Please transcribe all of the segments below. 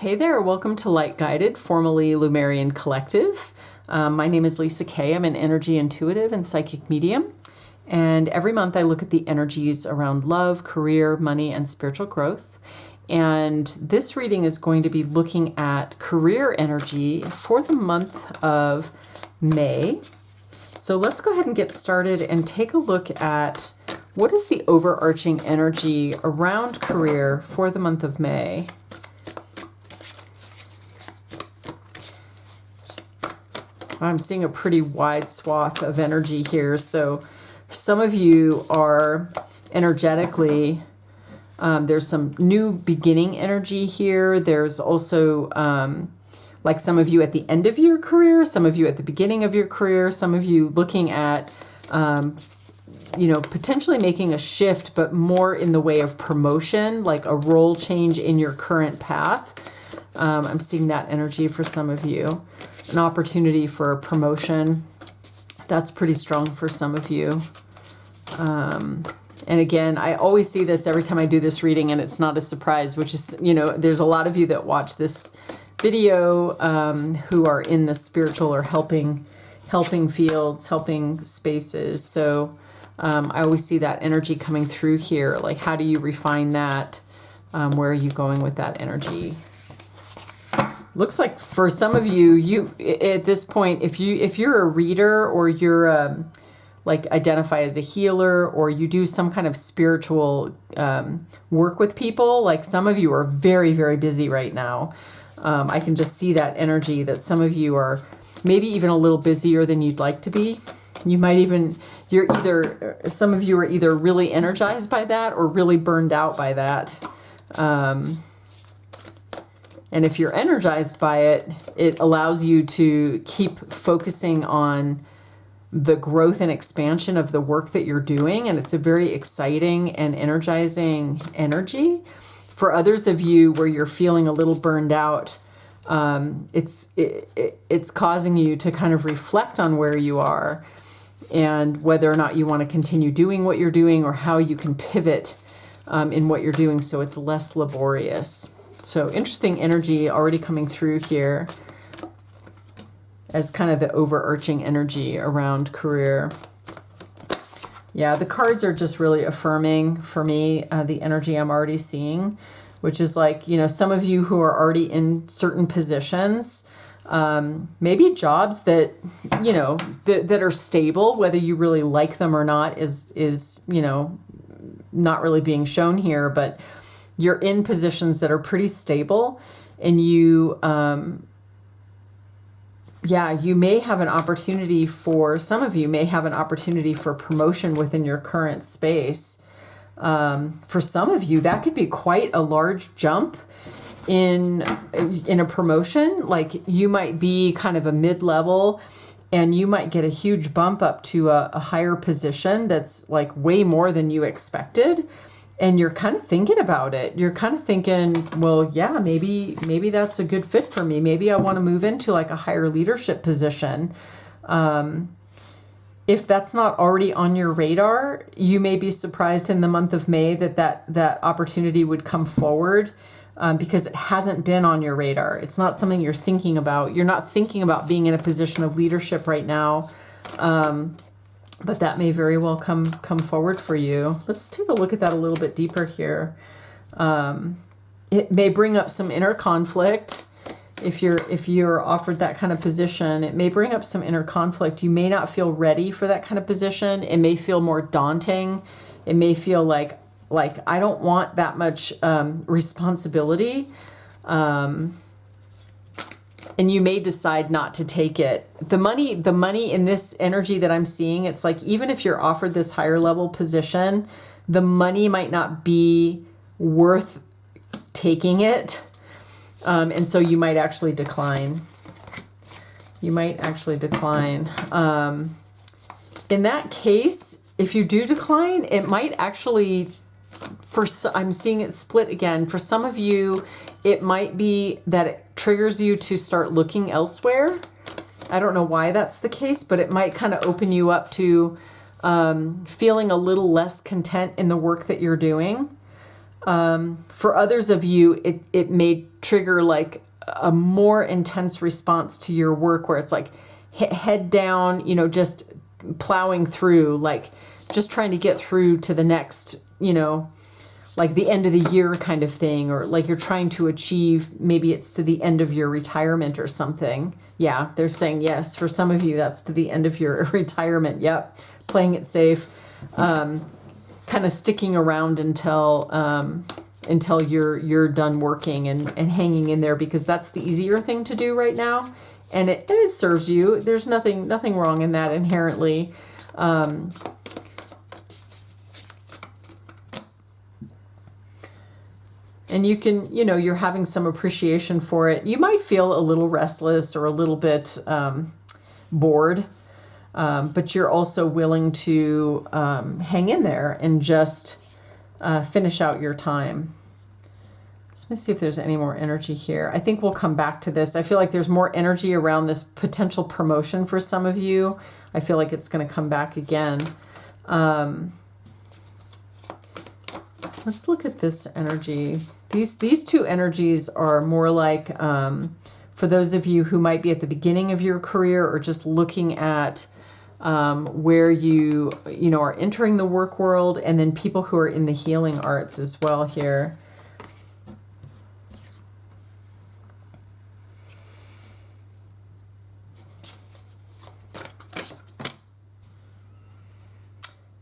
Hey there, welcome to Light Guided, formerly Lemurian Collective. My name is Lisa Kay. I'm an energy intuitive and psychic medium. And every month I look at the energies around love, career, money, and spiritual growth. And this reading is going to be looking at career energy for the month of May. So let's go ahead and get started and take a look at what is the overarching energy around career for the month of May. I'm seeing a pretty wide swath of energy here. So some of you are energetically, there's some new beginning energy here. There's also like some of you at the end of your career, some of you at the beginning of your career, some of you looking at, potentially making a shift, but more in the way of promotion, like a role change in your current path. I'm seeing that energy for some of you. An opportunity for a promotion. That's pretty strong for some of you. And again, I always see this every time I do this reading, and it's not a surprise, which is, there's a lot of you that watch this video who are in the spiritual or helping fields, helping spaces. So I always see that energy coming through here. Like, how do you refine that? Where are you going with that energy? Looks like for some of you at this point, if you're a reader or you're like identify as a healer or you do some kind of spiritual work with people, like some of you are very, very busy right now. I can just see that energy that some of you are maybe even a little busier than you'd like to be. You might even, some of you are either really energized by that or really burned out by that. And if you're energized by it, it allows you to keep focusing on the growth and expansion of the work that you're doing. And it's a very exciting and energizing energy. For others of you where you're feeling a little burned out, it's causing you to kind of reflect on where you are and whether or not you want to continue doing what you're doing or how you can pivot in what you're doing so it's less laborious. So interesting energy already coming through here as kind of the overarching energy around career. Yeah, the cards are just really affirming for me the energy I'm already seeing, which is like, some of you who are already in certain positions, maybe jobs that, that are stable, whether you really like them or not is not really being shown here, but you're in positions that are pretty stable, and you may have an opportunity some of you may have an opportunity for promotion within your current space. For some of you, that could be quite a large jump in a promotion. Like, you might be kind of a mid-level and you might get a huge bump up to a higher position that's like way more than you expected. And you're kind of thinking about it. You're kind of thinking, well, yeah, maybe that's a good fit for me. Maybe I want to move into like a higher leadership position. If that's not already on your radar, you may be surprised in the month of May that opportunity would come forward because it hasn't been on your radar. It's not something you're thinking about. You're not thinking about being in a position of leadership right now. But that may very well come forward for you. Let's take a look at that a little bit deeper here. It may bring up some inner conflict. If you're offered that kind of position, it may bring up some inner conflict. You may not feel ready for that kind of position. It may feel more daunting. It may feel like I don't want that much responsibility. And you may decide not to take it. The money in this energy that I'm seeing, it's like, even if you're offered this higher level position, the money might not be worth taking it. And so you might actually decline. In that case, if you do decline, it might actually, I'm seeing it split again. For some of you, it might be that it triggers you to start looking elsewhere. I don't know why that's the case, but it might kind of open you up to feeling a little less content in the work that you're doing. For others of you, it may trigger like a more intense response to your work where it's like head down, you know, just plowing through, like just trying to get through to the next, you know, like the end of the year kind of thing, or like you're trying to achieve, maybe it's to the end of your retirement or something. Yeah, they're saying yes. For some of you, that's to the end of your retirement. Yep. Playing it safe. Kind of sticking around until you're done working and hanging in there, because that's the easier thing to do right now. And it serves you. There's nothing wrong in that inherently. And you can, you know, you're having some appreciation for it. You might feel a little restless or a little bit bored, but you're also willing to hang in there and just finish out your time. So let me see if there's any more energy here. I think we'll come back to this. I feel like there's more energy around this potential promotion for some of you. I feel like it's going to come back again. Let's look at this energy. These two energies are more like, for those of you who might be at the beginning of your career or just looking at where you know, are entering the work world, and then people who are in the healing arts as well here.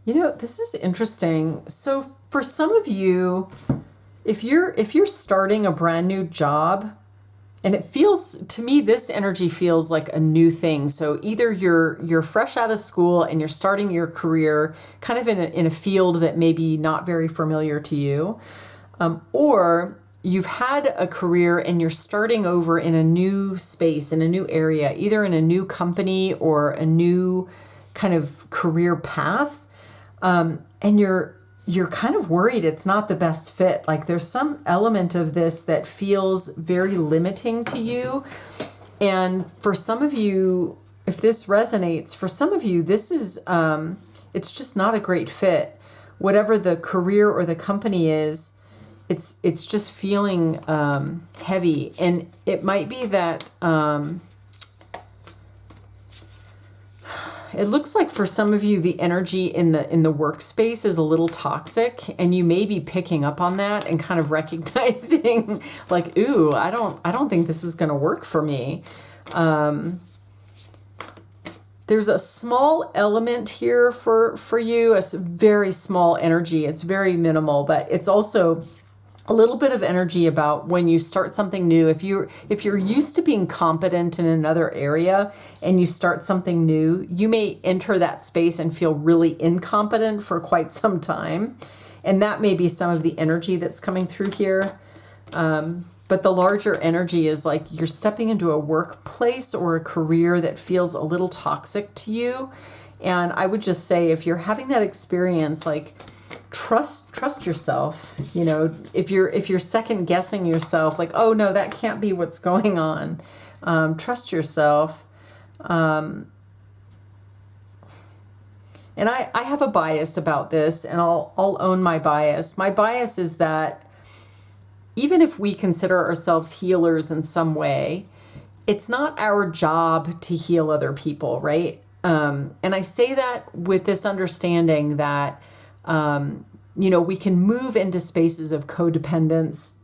You know, this is interesting. So for some of you, if you're starting a brand new job, and it feels to me, this energy feels like a new thing. So either you're fresh out of school and you're starting your career kind of in a field that may be not very familiar to you, or you've had a career and you're starting over in a new space, in a new area, either in a new company or a new kind of career path. And you're kind of worried it's not the best fit. Like there's some element of this that feels very limiting to you. And for some of you, if this resonates, for some of you, this is, it's just not a great fit. Whatever the career or the company is, it's just feeling, heavy. And it might be that, it looks like for some of you, the energy in the workspace is a little toxic, and you may be picking up on that and kind of recognizing like, ooh, I don't think this is going to work for me. There's a small element here for you, a very small energy. It's very minimal, but it's also a little bit of energy about when you start something new. If you're used to being competent in another area and you start something new, you may enter that space and feel really incompetent for quite some time. And that may be some of the energy that's coming through here. But the larger energy is like you're stepping into a workplace or a career that feels a little toxic to you. And I would just say, if you're having that experience, like, trust yourself. You know, if you're second guessing yourself, like, oh no, that can't be what's going on. Trust yourself. And I have a bias about this, and I'll own my bias. My bias is that even if we consider ourselves healers in some way, it's not our job to heal other people, right? And I say that with this understanding that, you know, we can move into spaces of codependence.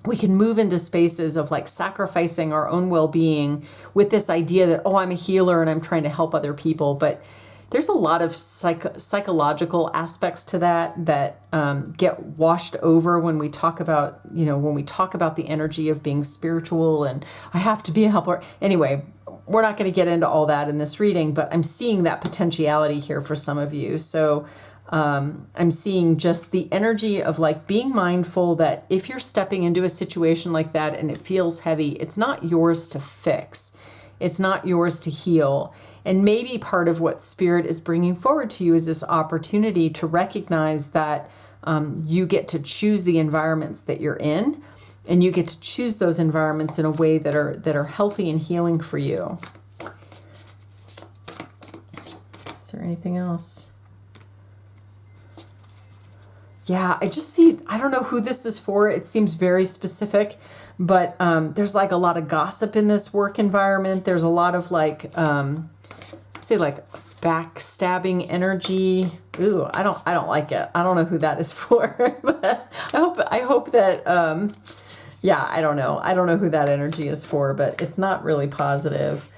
We can move into spaces of like sacrificing our own well-being with this idea that, oh, I'm a healer and I'm trying to help other people. But there's a lot of psychological aspects to that get washed over when we talk about, you know, when we talk about the energy of being spiritual and I have to be a helper. Anyway, we're not going to get into all that in this reading, but I'm seeing that potentiality here for some of you. So I'm seeing just the energy of like being mindful that if you're stepping into a situation like that and it feels heavy, it's not yours to fix. It's not yours to heal. And maybe part of what Spirit is bringing forward to you is this opportunity to recognize that you get to choose the environments that you're in, and you get to choose those environments in a way that are healthy and healing for you. Is there anything else? Yeah, I just see, I don't know who this is for. It seems very specific, but there's like a lot of gossip in this work environment. There's a lot of like, say like backstabbing energy. Ooh, I don't like it. I don't know who that is for, but I hope that, yeah, I don't know. I don't know who that energy is for, but it's not really positive.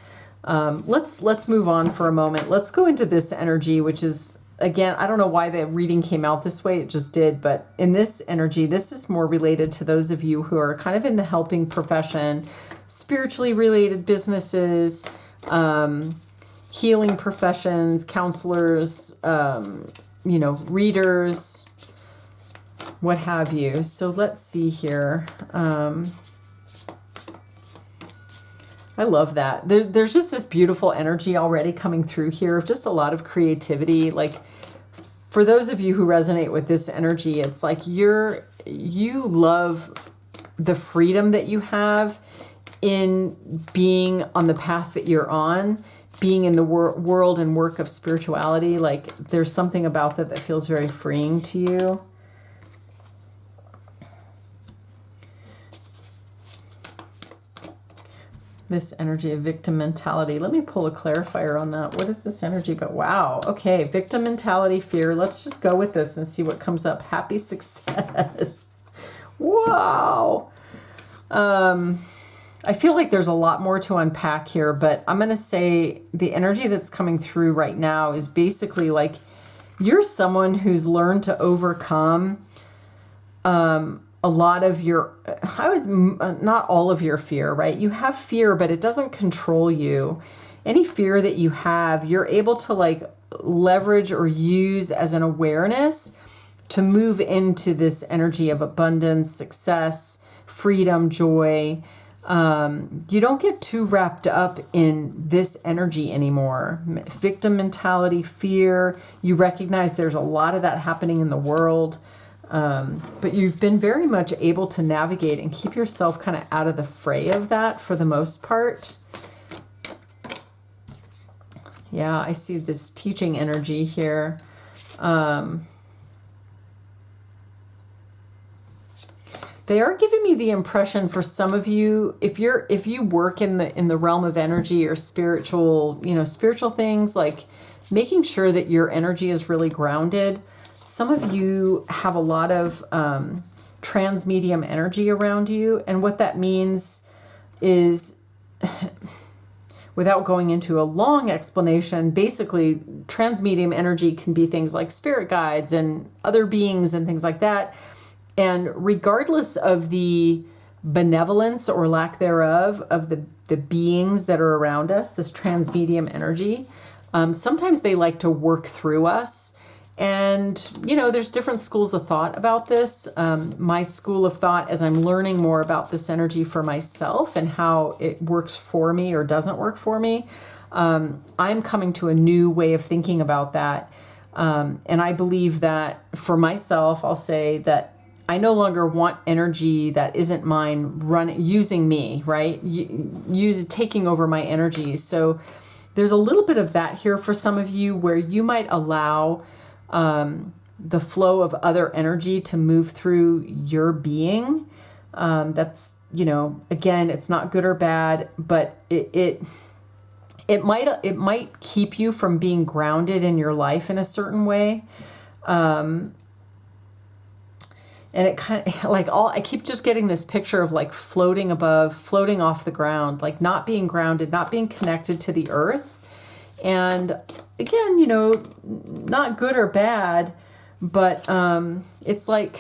Let's move on for a moment. Let's go into this energy, which is, again, I don't know why the reading came out this way. It just did. But in this energy, this is more related to those of you who are kind of in the helping profession, spiritually related businesses, healing professions, counselors, readers, what have you. So let's see here. I love that. There's just this beautiful energy already coming through here of just a lot of creativity. Like, for those of you who resonate with this energy, it's like you love the freedom that you have in being on the path that you're on, being in the world and work of spirituality. Like, there's something about that feels very freeing to you. This energy of victim mentality. Let me pull a clarifier on that. What is this energy? But wow. Okay. Victim mentality, fear. Let's just go with this and see what comes up. Happy success. Wow. I feel like there's a lot more to unpack here, but I'm going to say the energy that's coming through right now is basically like you're someone who's learned to overcome, a lot of your, not all of your fear, right? You have fear, but it doesn't control you. Any fear that you have, you're able to like leverage or use as an awareness to move into this energy of abundance, success, freedom, joy. You don't get too wrapped up in this energy anymore. Victim mentality, fear, you recognize there's a lot of that happening in the world. But you've been very much able to navigate and keep yourself kind of out of the fray of that for the most part. Yeah, I see this teaching energy here. They are giving me the impression for some of you, if you work in the realm of energy or spiritual things, like making sure that your energy is really grounded. Some of you have a lot of transmedium energy around you. And what that means is, without going into a long explanation, basically transmedium energy can be things like spirit guides and other beings and things like that. And regardless of the benevolence or lack thereof of the beings that are around us, this transmedium energy, sometimes they like to work through us. And, there's different schools of thought about this. My school of thought, as I'm learning more about this energy for myself and how it works for me or doesn't work for me, I'm coming to a new way of thinking about that. And I believe that for myself, I'll say that I no longer want energy that isn't mine using me, right? Taking over my energy. So there's a little bit of that here for some of you where you might allow the flow of other energy to move through your being. That's, again, it's not good or bad, but it might keep you from being grounded in your life in a certain way. And it kind of I keep just getting this picture of like floating above, floating off the ground, like not being grounded, not being connected to the earth. And again, not good or bad, but it's like,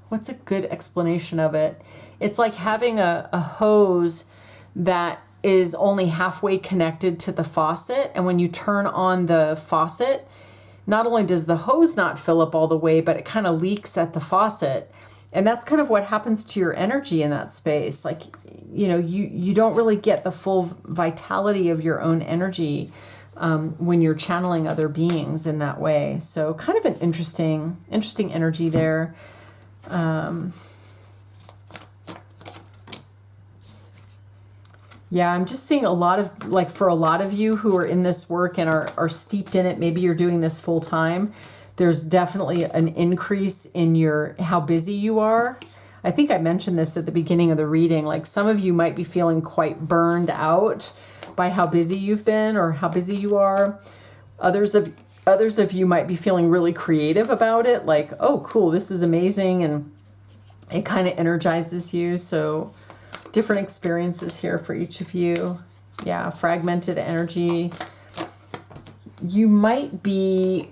what's a good explanation of it? It's like having a hose that is only halfway connected to the faucet. And when you turn on the faucet, not only does the hose not fill up all the way, but it kind of leaks at the faucet. And that's kind of what happens to your energy in that space. Like, you don't really get the full vitality of your own energy when you're channeling other beings in that way. So kind of an interesting energy there. Yeah, I'm just seeing a lot of, like, for a lot of you who are in this work and are steeped in it, maybe you're doing this full time, There's definitely an increase in how busy you are. I think I mentioned this at the beginning of the reading. Like some of you might be feeling quite burned out by how busy you've been or how busy you are. Others of you might be feeling really creative about it. Like, oh, cool, this is amazing. And it kind of energizes you. So different experiences here for each of you. Yeah, fragmented energy. You might be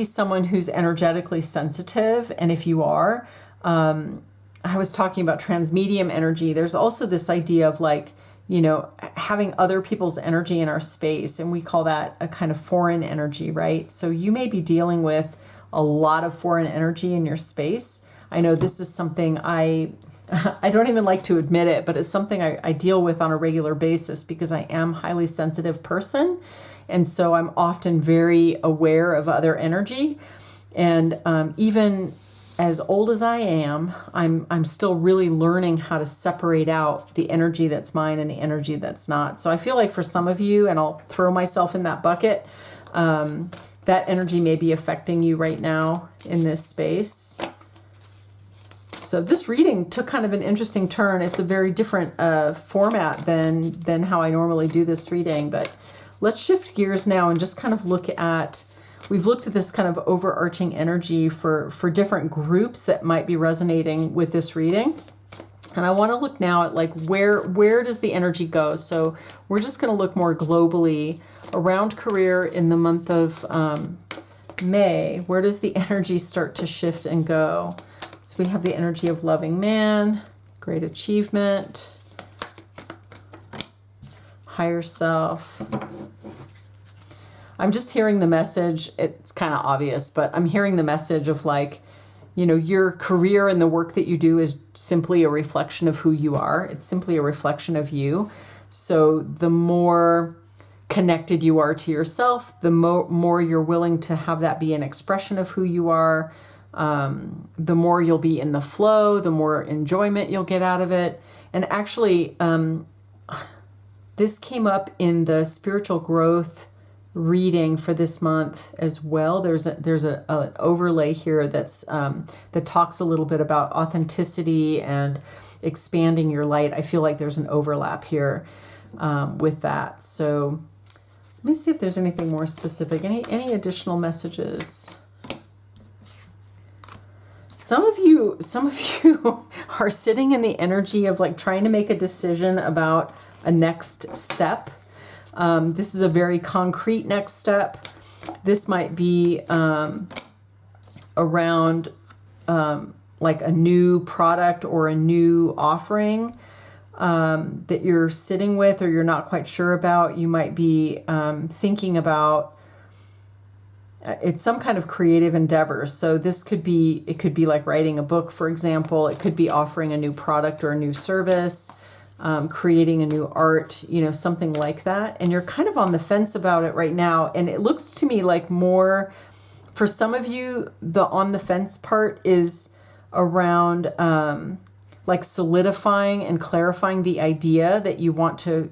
someone who's energetically sensitive. And if you are, I was talking about transmedium energy. There's also this idea of like, you know, having other people's energy in our space. And we call that a kind of foreign energy, right? So you may be dealing with a lot of foreign energy in your space. I know this is something I don't even like to admit it, but it's something I deal with on a regular basis because I am a highly sensitive person. And so I'm often very aware of other energy. And even as old as I am, I'm still really learning how to separate out the energy that's mine and the energy that's not. So I feel like for some of you, and I'll throw myself in that bucket, that energy may be affecting you right now in this space. So this reading took kind of an interesting turn. It's a very different format than how I normally do this reading. But let's shift gears now and just kind of look at, we've looked at this kind of overarching energy for different groups that might be resonating with this reading. And I want to look now at like where does the energy go? So we're just going to look more globally around career in the month of May. Where does the energy start to shift and go? So we have the energy of loving man, great achievement, higher self. I'm just hearing the message. It's kind of obvious, but I'm hearing the message of like, you know, your career and the work that you do is simply a reflection of who you are. It's simply a reflection of you. So the more connected you are to yourself, the more you're willing to have that be an expression of who you are. The more you'll be in the flow, the more enjoyment you'll get out of it. And actually, this came up in the spiritual growth reading for this month as well. There's an overlay here that talks a little bit about authenticity and expanding your light. I feel like there's an overlap here with that. So let me see if there's anything more specific. Any additional messages? Some of you are sitting in the energy of like trying to make a decision about a next step. This is a very concrete next step. This might be around like a new product or a new offering that you're sitting with or you're not quite sure about. You might be thinking about it's some kind of creative endeavor. So it could be like writing a book, for example. It could be offering a new product or a new service, creating a new art, you know, something like that. And you're kind of on the fence about it right now. And it looks to me like more, for some of you, the on the fence part is around like solidifying and clarifying the idea that you want to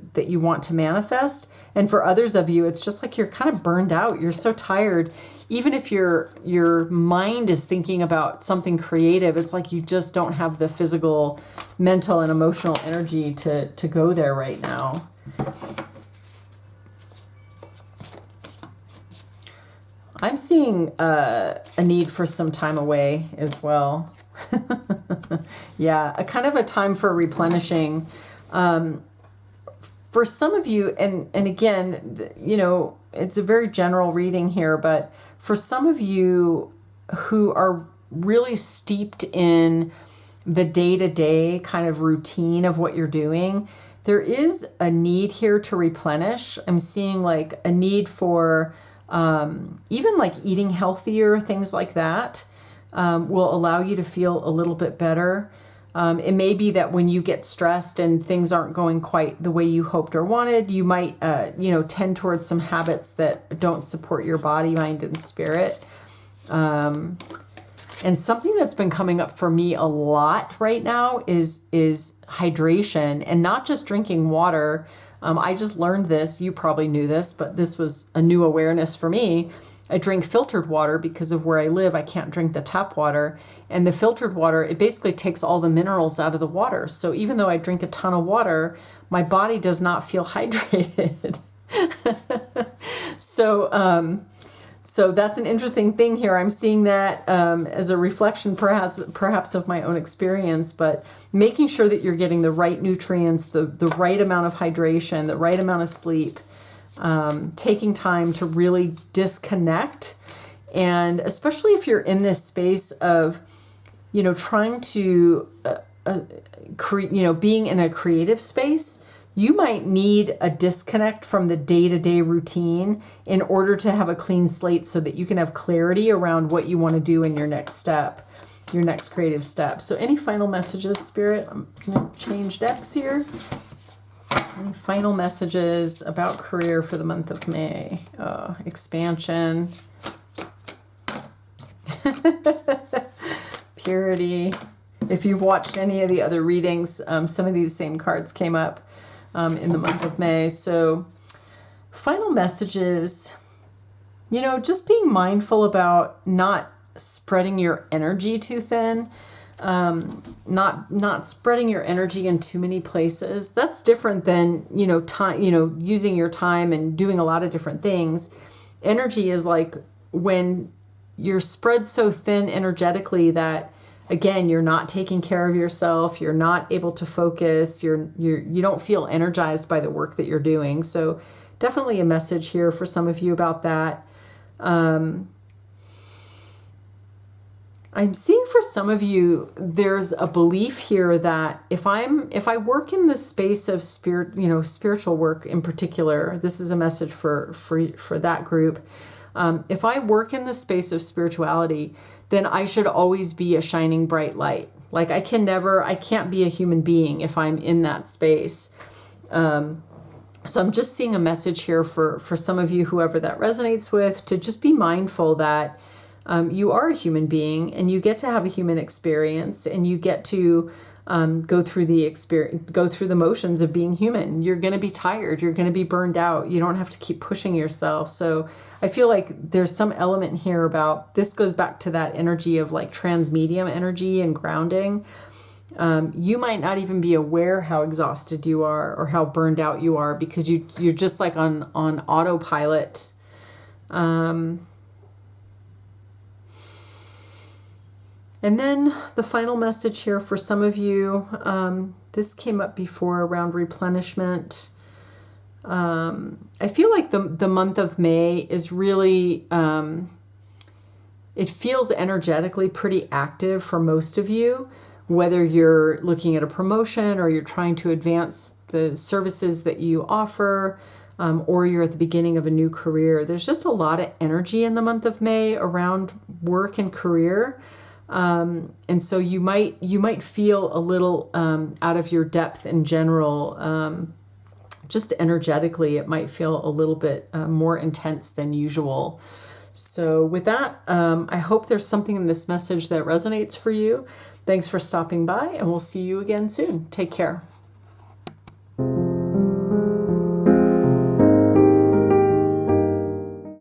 manifest. And for others of you, it's just like you're kind of burned out. You're so tired. Even if your mind is thinking about something creative, it's like you just don't have the physical, mental, and emotional energy to go there right now. I'm seeing a need for some time away as well. Yeah, a kind of a time for replenishing. For some of you, and again, you know, it's a very general reading here, but for some of you who are really steeped in the day-to-day kind of routine of what you're doing, there is a need here to replenish. I'm seeing like a need for even like eating healthier, things like that. Will allow you to feel a little bit better. It may be that when you get stressed and things aren't going quite the way you hoped or wanted, you might, tend towards some habits that don't support your body, mind, and spirit. And something that's been coming up for me a lot right now is hydration, and not just drinking water. I just learned this. You probably knew this, but this was a new awareness for me. I drink filtered water because of where I live. I can't drink the tap water. And the filtered water, it basically takes all the minerals out of the water. So even though I drink a ton of water, my body does not feel hydrated. So that's an interesting thing here. I'm seeing that as a reflection perhaps of my own experience, but making sure that you're getting the right nutrients, the right amount of hydration, the right amount of sleep, taking time to really disconnect. And especially if you're in this space of, trying to, being in a creative space, you might need a disconnect from the day-to-day routine in order to have a clean slate so that you can have clarity around what you want to do in your next step, your next creative step. So any final messages, Spirit? I'm going to change decks here. Any final messages about career for the month of May? Expansion. Purity. If you've watched any of the other readings, some of these same cards came up in the month of May. So final messages, just being mindful about not spreading your energy too thin, not spreading your energy in too many places. That's different than, time, using your time and doing a lot of different things. Energy is like when you're spread so thin energetically that, again, you're not taking care of yourself. You're not able to focus. You don't feel energized by the work that you're doing. So definitely a message here for some of you about that. I'm seeing for some of you, there's a belief here that if I work in the space of spiritual work in particular, this is a message for that group. If I work in the space of spirituality, then I should always be a shining bright light. Like I can't be a human being if I'm in that space. So I'm just seeing a message here for some of you, whoever that resonates with, to just be mindful that you are a human being and you get to have a human experience and you get to go through the motions of being human. You're going to be tired. You're going to be burned out. You don't have to keep pushing yourself. So I feel like there's some element here about, this goes back to that energy of like transmedium energy and grounding. You might not even be aware how exhausted you are or how burned out you are because you're just like on autopilot. And then the final message here for some of you, this came up before around replenishment. I feel like the month of May is really, it feels energetically pretty active for most of you, whether you're looking at a promotion or you're trying to advance the services that you offer, or you're at the beginning of a new career. There's just a lot of energy in the month of May around work and career. And so you might feel a little out of your depth in general. Just energetically, it might feel a little bit more intense than usual. So with that, I hope there's something in this message that resonates for you. Thanks for stopping by, and we'll see you again soon. Take care.